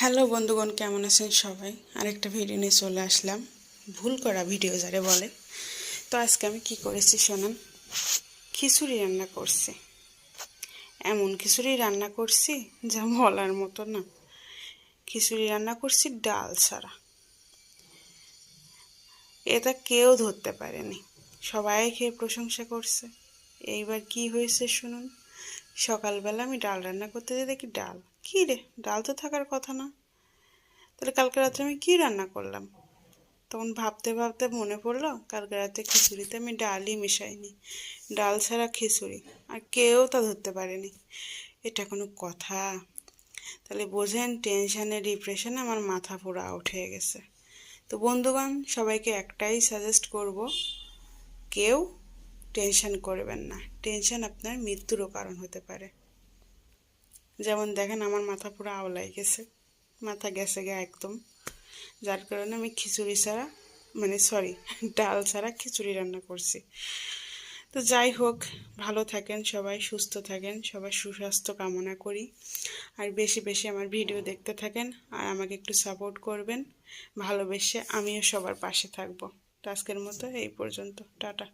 Hello বন্ধুগণ, কেমন আছেন সবাই? আরেকটা ভিডিও নিয়ে চলে আসলাম। ভুল করা ভিডিও যারে বলে। তো আজকে আমি কি করেছি শোনান। খিচুড়ি রান্না করছি। এমন খিচুড়ি রান্না করছি যা বলার মতো না। খিচুড়ি রান্না করছি ডাল ছাড়া। এটা কেউ ধরতে পারেনি, সবাই খেয়ে প্রশংসা করছে। এইবার কি হয়েছে শুনুন। সকালবেলা আমি ডাল রান্না করতে যেয়ে দেখি ডাল, কী রে, ডাল তো থাকার কথা না। তাহলে কালকে রাত্রে আমি কি রান্না করলাম? তখন ভাবতে ভাবতে মনে পড়লো কালকে রাতে খিচুড়িতে আমি ডালই মিশাইনি, ডাল ছাড়া খিচুড়ি। আর কেউ তা ধরতে পারেনি। এটা কোনো কথা? তাহলে বোঝেন, টেনশানে ডিপ্রেশনে আমার মাথা পুরো আউট হয়ে গেছে। তো বন্ধুগণ, সবাইকে একটাই সাজেস্ট করব, কেউ টেনশন করবেন না। টেনশন আপনার মৃত্যুরও কারণ হতে পারে। যেমন দেখেন, আমার মাথা পুরো আওলাই গেছে, মাথা গেছে গে একদম। যার কারণে আমি খিচুড়ি ছাড়া, ডাল ছাড়া খিচুড়ি রান্না করছি। তো যাই হোক, ভালো থাকেন সবাই, সুস্থ থাকেন সবাই, সুস্বাস্থ্য কামনা করি। আর বেশি বেশি আমার ভিডিও দেখতে থাকেন, আর আমাকে একটু সাপোর্ট করবেন ভালোবেসে। আমিও সবার পাশে থাকবো। তো আজকের মতো এই পর্যন্ত, টাটা।